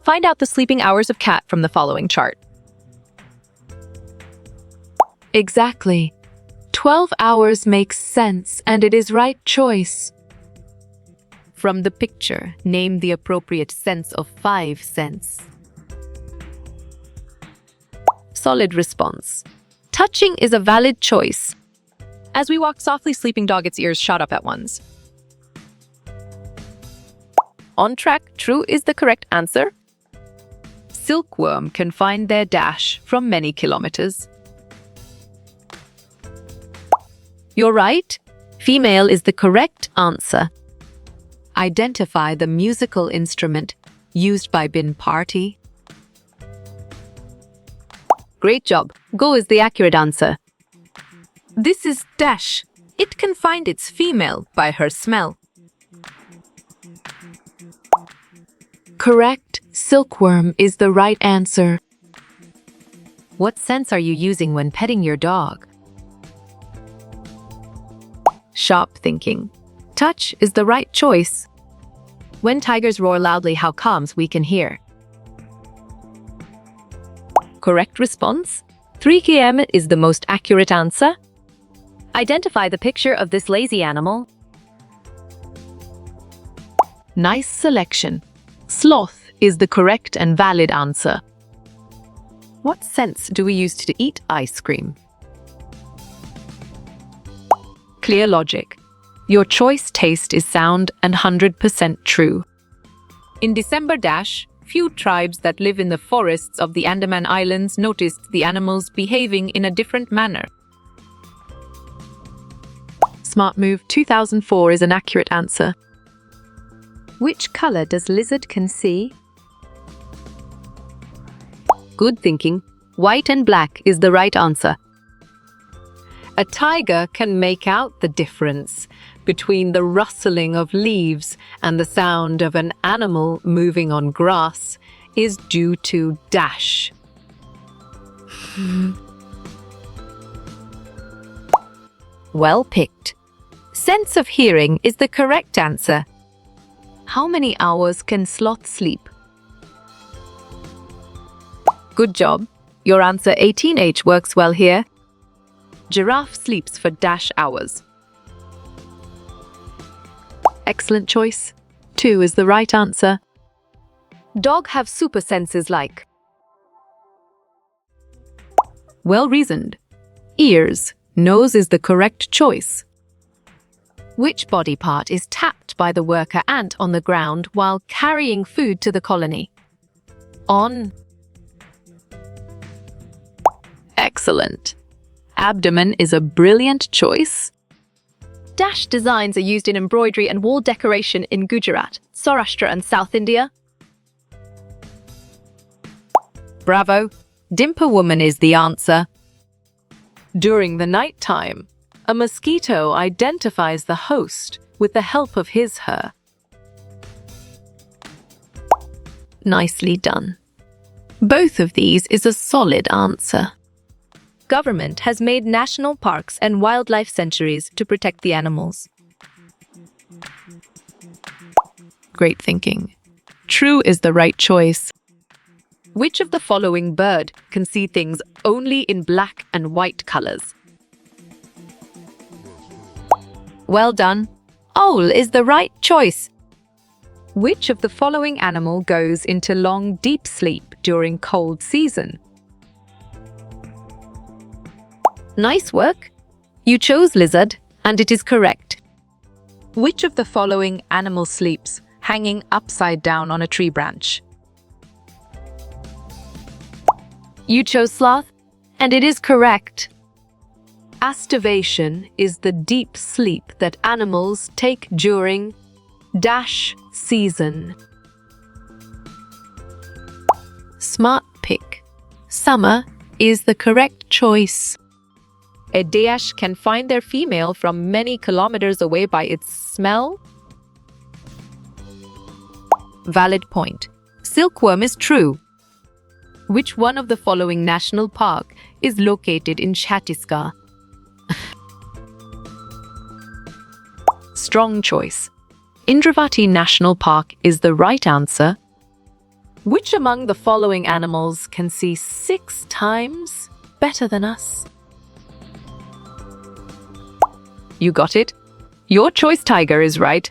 Find out the sleeping hours of cat from the following chart. Exactly. 12 hours makes sense, and it is right choice. From the picture, name the appropriate sense of 5 cents. Solid response. Touching is a valid choice. As we walk softly, sleeping dog, its ears shot up at once. On track, true is the correct answer. Silkworm can find their dash from many kilometers. You're right. Female is the correct answer. Identify the musical instrument used by bin party. Great job. Go is the accurate answer. This is dash. It can find its female by her smell. Correct. Silkworm is the right answer. What sense are you using when petting your dog? Sharp thinking. Touch is the right choice. When tigers roar loudly, how calms we can hear. Correct response. 3 km is the most accurate answer. Identify the picture of this lazy animal. Nice selection. Sloth is the correct and valid answer. What sense do we use to eat ice cream? Clear logic. Your choice taste is sound and 100% true. In December dash, few tribes that live in the forests of the Andaman Islands noticed the animals behaving in a different manner. Smart move. 2004 is an accurate answer. Which color does lizard can see? Good thinking. White and black is the right answer. A tiger can make out the difference between the rustling of leaves and the sound of an animal moving on grass is due to dash. Well picked. Sense of hearing is the correct answer. How many hours can sloth sleep? Good job. Your answer 18H works well here. Giraffe sleeps for dash hours. Excellent choice. 2 is the right answer. Dog have super senses like. Well reasoned. Ears. Nose is the correct choice. Which body part is tapped by the worker ant on the ground while carrying food to the colony? On. Excellent. Abdomen is a brilliant choice. Dash designs are used in embroidery and wall decoration in Gujarat, Saurashtra and South India. Bravo. Dimper woman is the answer. During the night time, a mosquito identifies the host with the help of his/her. Nicely done. Both of these is a solid answer. Government has made national parks and wildlife sanctuaries to protect the animals. Great thinking. True is the right choice. Which of the following bird can see things only in black and white colors? Well done. Owl is the right choice. Which of the following animal goes into long, deep sleep during cold season? Nice work. You chose lizard, and it is correct. Which of the following animal sleeps hanging upside down on a tree branch? You chose sloth, and it is correct. Aestivation is the deep sleep that animals take during dash season. Smart pick. Summer is the correct choice. A dash can find their female from many kilometers away by its smell. Valid point. Silkworm is true. Which one of the following national park is located in Chhattisgarh? Strong choice. Indravati National Park is the right answer. Which among the following animals can see 6 times better than us? You got it. Your choice, tiger, is right.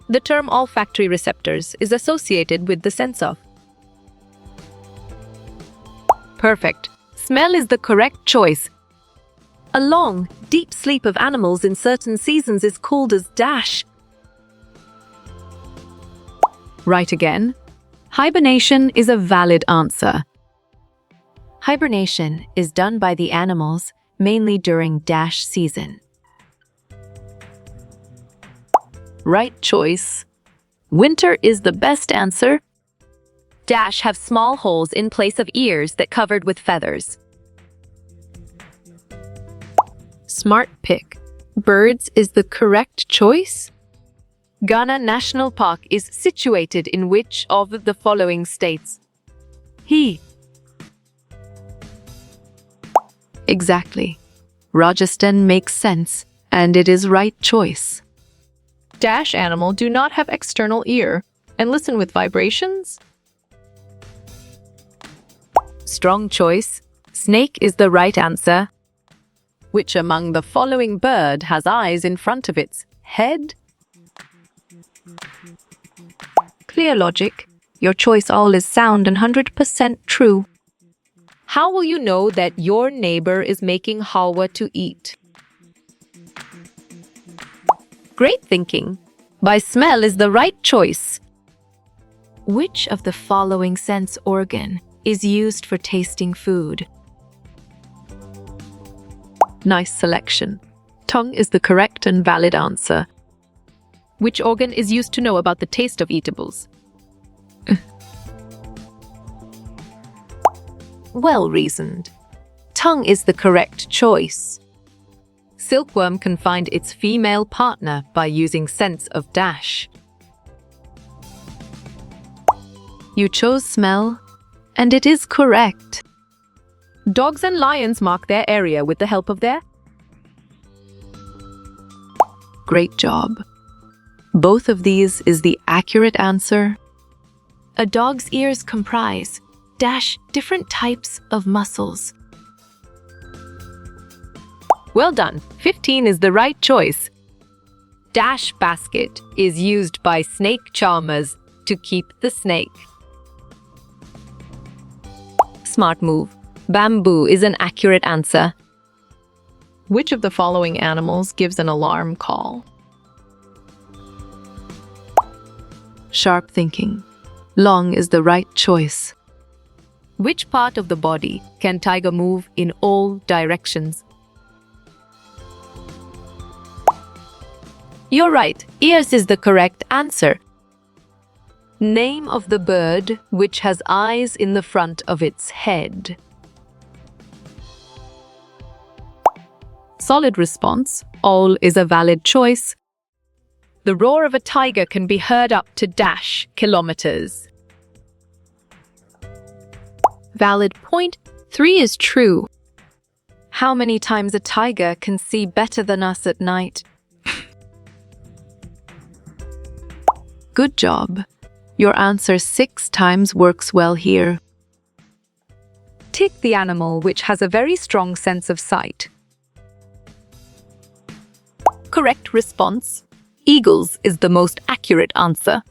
The term olfactory receptors is associated with the sense of. Perfect. Smell is the correct choice. A long, deep sleep of animals in certain seasons is called as dash. Right again. Hibernation is a valid answer. Hibernation is done by the animals mainly during dash season. Right choice. Winter is the best answer. Dash have small holes in place of ears that covered with feathers. Smart pick. Birds is the correct choice. Ghana National Park is situated in which of the following states? Exactly. Rajasthan makes sense, and it is right choice. Dash animal do not have external ear and listen with vibrations. Strong choice. Snake is the right answer. Which among the following bird has eyes in front of its head? Clear logic. Your choice all is sound and 100% true. How will you know that your neighbor is making halwa to eat? Great thinking. By smell is the right choice. Which of the following sense organ is used for tasting food? Nice selection. Tongue is the correct and valid answer. Which organ is used to know about the taste of eatables? Well reasoned. Tongue is the correct choice. Silkworm can find its female partner by using sense of dash. You chose smell, and it is correct. Dogs and lions mark their area with the help of their. Great job. Both of these is the accurate answer. A dog's ears comprise dash different types of muscles. Well done. 15 is the right choice. Dash basket is used by snake charmers to keep the snake. Smart move. Bamboo is an accurate answer. Which of the following animals gives an alarm call? Sharp thinking. Long is the right choice. Which part of the body can tiger move in all directions? You're right. Ears is the correct answer. Name of the bird which has eyes in the front of its head. Solid response. All is a valid choice. The roar of a tiger can be heard up to dash kilometers. Valid point. 3 is true. How many times a tiger can see better than us at night? Good job. Your answer 6 times works well here. Tick the animal which has a very strong sense of sight. Correct response. Eagles is the most accurate answer.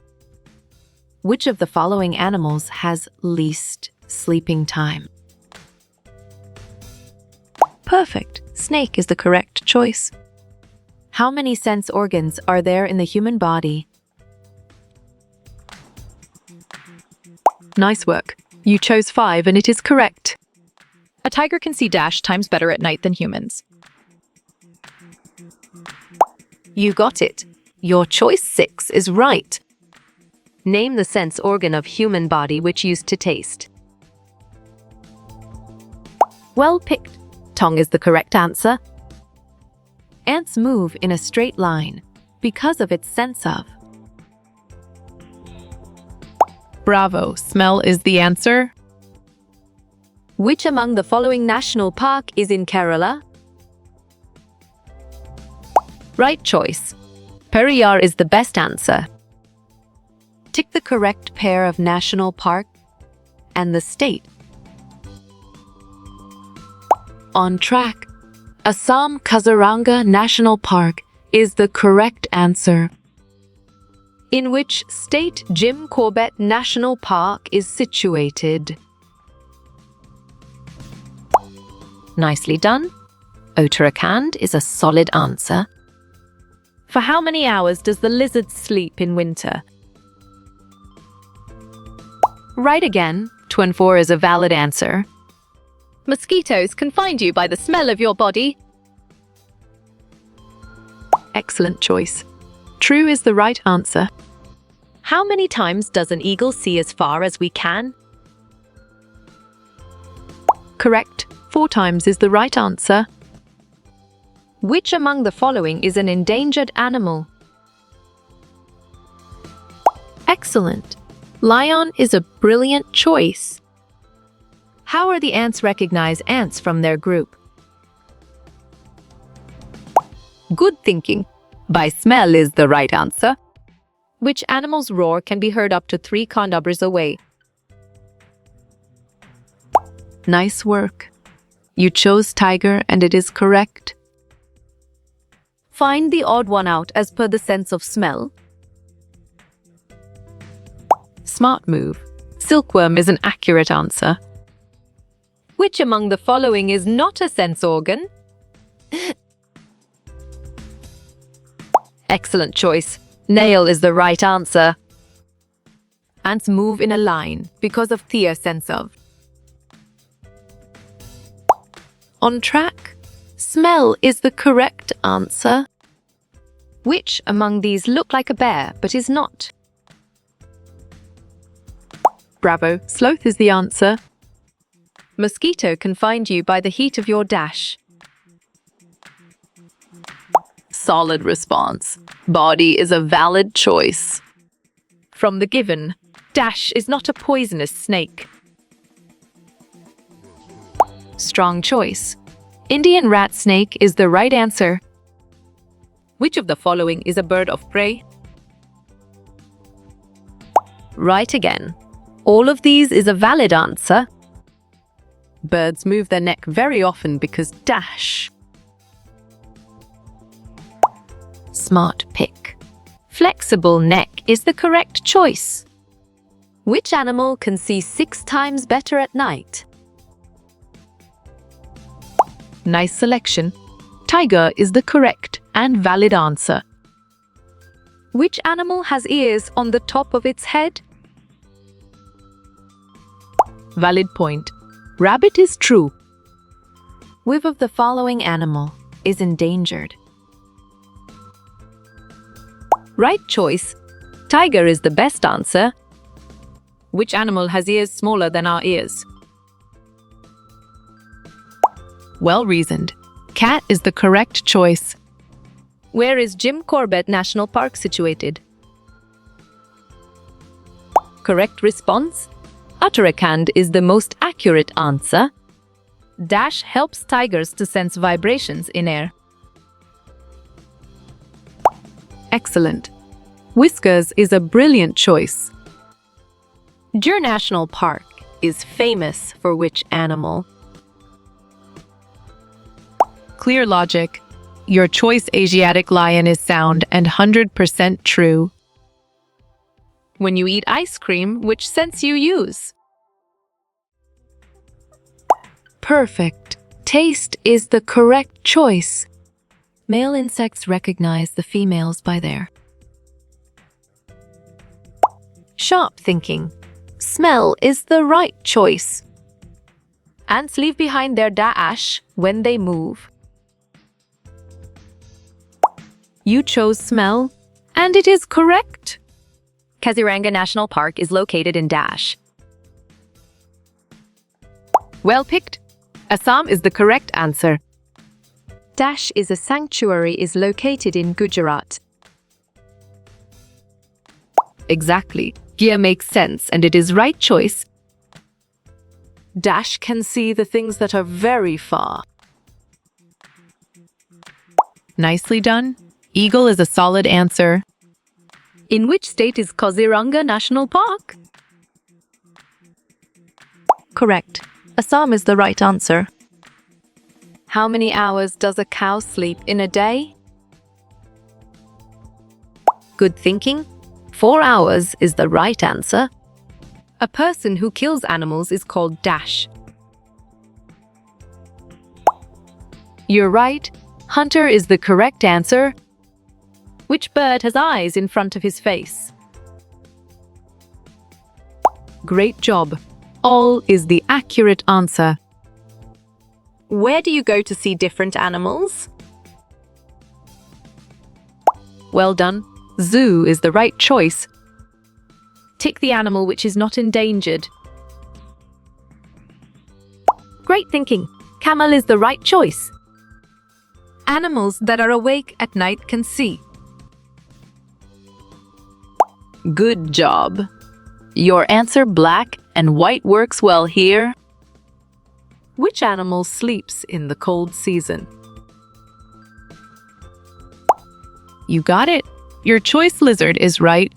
Which of the following animals has least sleeping time? Perfect. Snake is the correct choice. How many sense organs are there in the human body? Nice work. You chose 5 and it is correct. A tiger can see dash times better at night than humans. You got it. Your choice 6 is right. Name the sense organ of human body which used to taste. Well picked. Tongue is the correct answer. Ants move in a straight line because of its sense of. Bravo. Smell is the answer. Which among the following national park is in Kerala? Right choice. Periyar is the best answer. Tick the correct pair of national park and the state. On track. Assam Kaziranga National Park is the correct answer. In which state Jim Corbett National Park is situated? Nicely done. Uttarakhand is a solid answer. For how many hours does the lizard sleep in winter? Right again. 24 is a valid answer. Mosquitoes can find you by the smell of your body. Excellent choice. True is the right answer. How many times does an eagle see as far as we can? Correct. 4 times is the right answer. Which among the following is an endangered animal? Excellent. Lion is a brilliant choice. How are the ants recognize ants from their group? Good thinking. By smell is the right answer. Which animal's roar can be heard up to 3 kilometers away? Nice work. You chose tiger and it is correct. Find the odd one out as per the sense of smell. Smart move. Silkworm is an accurate answer. Which among the following is not a sense organ? Excellent choice. Nail is the right answer. Ants move in a line because of their sense of. On track. Smell is the correct answer. Which among these look like a bear but is not? Bravo. Sloth is the answer. Mosquito can find you by the heat of your dash. Solid response. Body is a valid choice. From the given, dash is not a poisonous snake. Strong choice. Indian rat snake is the right answer. Which of the following is a bird of prey? Right again. All of these is a valid answer. Birds move their neck very often because dash. Smart pick. Flexible neck is the correct choice. Which animal can see 6 times better at night? Nice selection. Tiger is the correct and valid answer. Which animal has ears on the top of its head? Valid point. Rabbit is true. Which of the following animal is endangered? Right choice. Tiger is the best answer. Which animal has ears smaller than our ears? Well reasoned. Cat is the correct choice. Where is Jim Corbett National Park situated? Correct response. Uttarakhand is the most accurate answer. Dash helps tigers to sense vibrations in air. Excellent. Whiskers is a brilliant choice. Deer National Park is famous for which animal? Clear logic. Your choice Asiatic lion is sound and 100% true. When you eat ice cream, which sense you use? Perfect. Taste is the correct choice. Male insects recognize the females by their. Sharp thinking. Smell is the right choice. Ants leave behind their dash when they move. You chose smell, and it is correct. Kaziranga National Park is located in Dash. Well picked. Assam is the correct answer. Dash is a sanctuary is located in Gujarat. Exactly. Gear makes sense and it is right choice. Dash can see the things that are very far. Nicely done. Eagle is a solid answer. In which state is Kaziranga National Park? Correct. Assam is the right answer. How many hours does a cow sleep in a day? Good thinking. 4 hours is the right answer. A person who kills animals is called dash. You're right. Hunter is the correct answer. Which bird has eyes in front of his face? Great job. All is the accurate answer. Where do you go to see different animals? Well done. Zoo is the right choice. Tick the animal which is not endangered. Great thinking. Camel is the right choice. Animals that are awake at night can see. Good job. Your answer black and white works well here. Which animal sleeps in the cold season? You got it. Your choice lizard is right.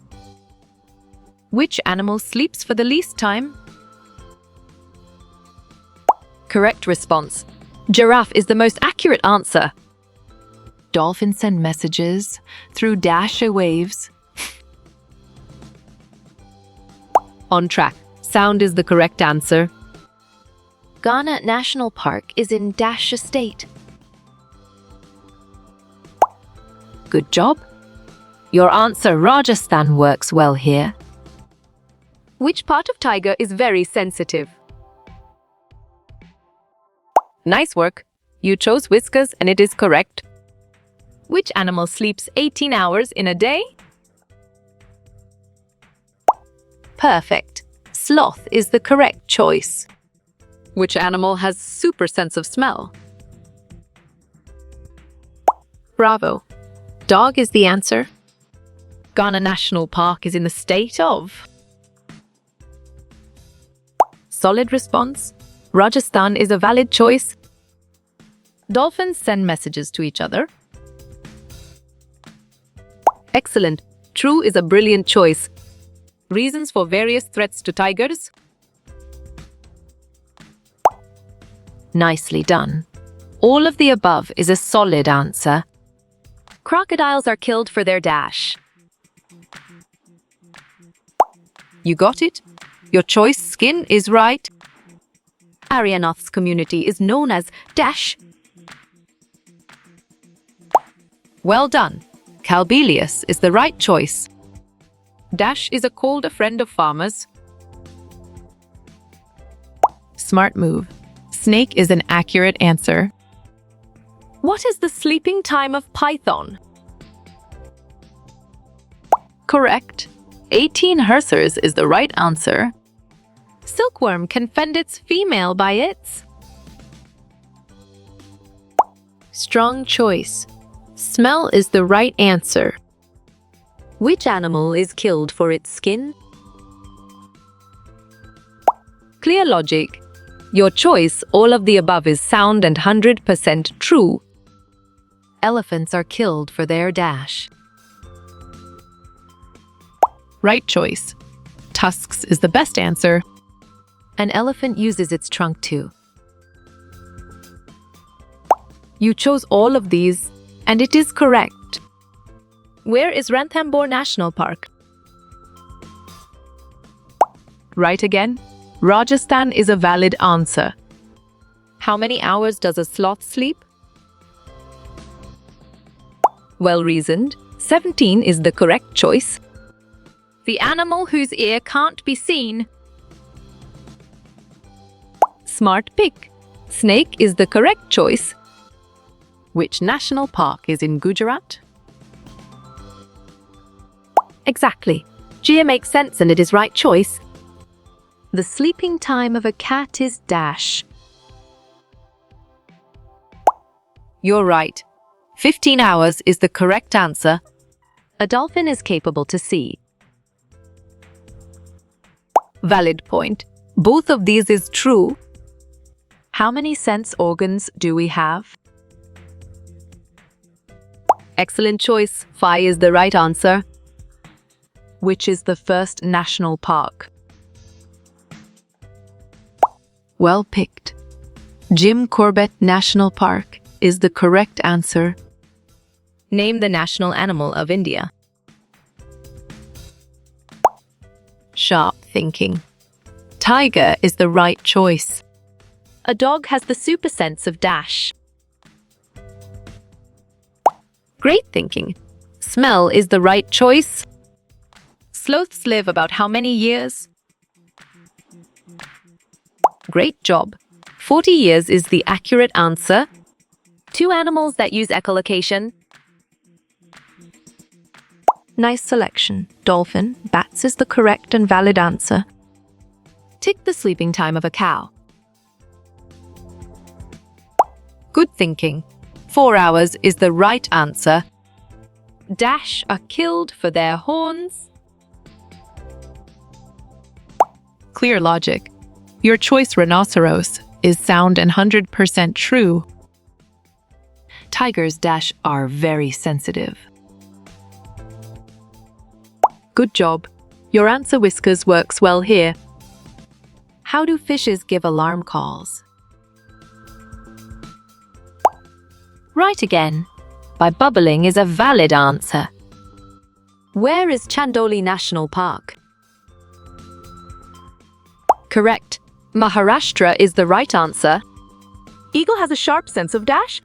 Which animal sleeps for the least time? Correct response. Giraffe is the most accurate answer. Dolphins send messages through dash waves. On track. Sound is the correct answer. Ghana National Park is in Dash State. Good job. Your answer Rajasthan works well here. Which part of tiger is very sensitive? Nice work. You chose whiskers and it is correct. Which animal sleeps 18 hours in a day? Perfect. Sloth is the correct choice. Which animal has super sense of smell? Bravo. Dog is the answer. Ghana National Park is in the state of. Solid response. Rajasthan is a valid choice. Dolphins send messages to each other. Excellent. True is a brilliant choice. Reasons for various threats to tigers? Nicely done. All of the above is a solid answer. Crocodiles are killed for their dash. You got it? Your choice skin is right. Aryanath's community is known as dash. Well done. Calbelius is the right choice. Dash is called a friend of farmers. Smart move. Snake is an accurate answer. What is the sleeping time of python? Correct. 18 Hersers is the right answer. Silkworm can fend its female by its. Strong choice. Smell is the right answer. Which animal is killed for its skin? Clear logic. Your choice, all of the above is sound and 100% true. Elephants are killed for their dash. Right choice. Tusks is the best answer. An elephant uses its trunk too. You chose all of these, and it is correct. Where is Ranthambore National Park? Right again. Rajasthan is a valid answer. How many hours does a sloth sleep? Well reasoned. 17 is the correct choice. The animal whose ear can't be seen. Smart pick. Snake is the correct choice. Which national park is in Gujarat? Exactly. Gia makes sense and it is right choice. The sleeping time of a cat is dash. You're right. 15 hours is the correct answer. A dolphin is capable to see. Valid point. Both of these is true. How many sense organs do we have? Excellent choice. 5 is the right answer. Which is the first national park? Well picked. Jim Corbett National Park is the correct answer. Name the national animal of India. Sharp thinking. Tiger is the right choice. A dog has the super sense of dash. Great thinking. Smell is the right choice. Sloths live about how many years? Great job. 40 years is the accurate answer. Two animals that use echolocation. Nice selection. Dolphin, bats is the correct and valid answer. Tick the sleeping time of a cow. Good thinking. 4 hours is the right answer. Dash are killed for their horns. Clear logic. Your choice rhinoceros is sound and 100% true. Tigers dash are very sensitive. Good job. Your answer whiskers works well here. How do fishes give alarm calls? Right again. By bubbling is a valid answer. Where is Chandoli National Park? Correct. Maharashtra is the right answer. Eagle has a sharp sense of dash.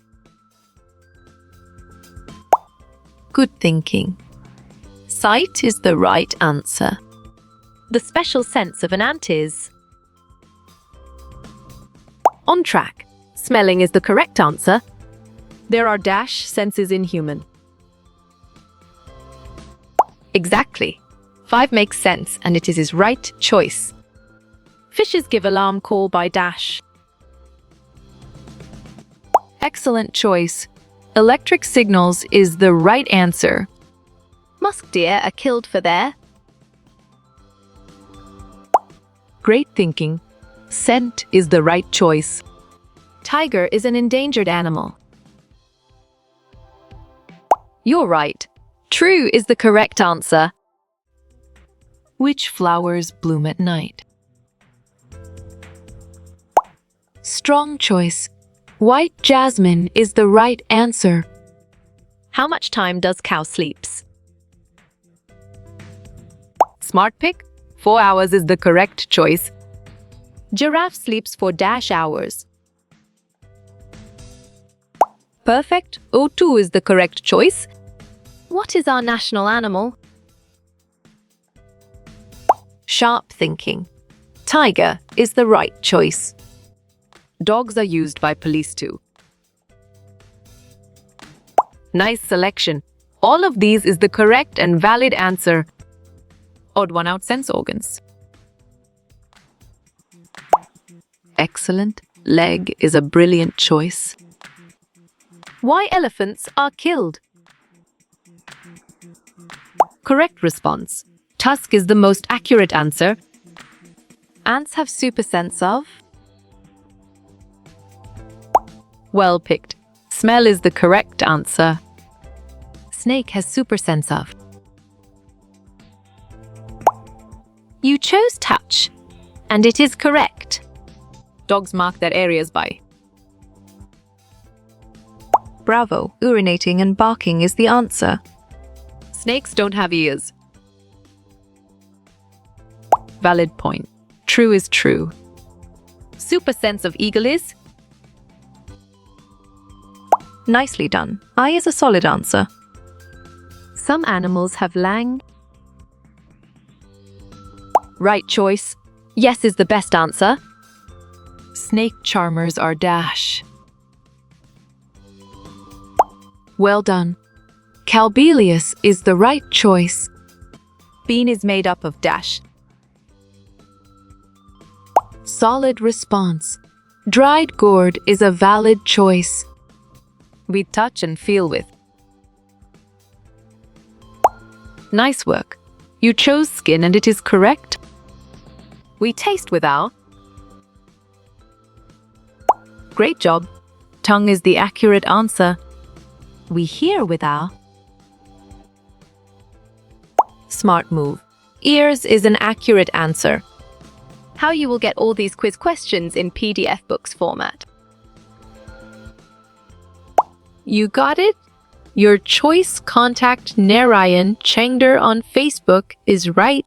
Good thinking. Sight is the right answer. The special sense of an ant is. On track. Smelling is the correct answer. There are dash senses in human. Exactly. 5 makes sense and it is his right choice. Fishes give alarm call by dash. Excellent choice. Electric signals is the right answer. Musk deer are killed for their. Great thinking. Scent is the right choice. Tiger is an endangered animal. You're right. True is the correct answer. Which flowers bloom at night? Strong choice. White jasmine is the right answer. How much time does cow sleeps? Smart pick. 4 hours is the correct choice. Giraffe sleeps for dash hours. Perfect. O2 is the correct choice. What is our national animal? Sharp thinking. Tiger is the right choice. Dogs are used by police too. Nice selection. All of these is the correct and valid answer. Odd one out sense organs. Excellent. Leg is a brilliant choice. Why elephants are killed? Correct response. Tusk is the most accurate answer. Ants have super sense of. Well picked. Smell is the correct answer. Snake has super sense of. You chose touch, and it is correct. Dogs mark their areas by. Bravo, urinating and barking is the answer. Snakes don't have ears. Valid point. True is true. Super sense of eagle is. Nicely done. I is a solid answer. Some animals have lang. Right choice. Yes is the best answer. Snake charmers are dash. Well done. Calbelius is the right choice. Bean is made up of dash. Solid response. Dried gourd is a valid choice. We touch and feel with. Nice work. You chose skin and it is correct. We taste with our. Great job. Tongue is the accurate answer. We hear with our. smart move. Ears is an accurate answer. How you will get all these quiz questions in PDF books format. You got it? Your choice contact Narayan Chengder on Facebook is right.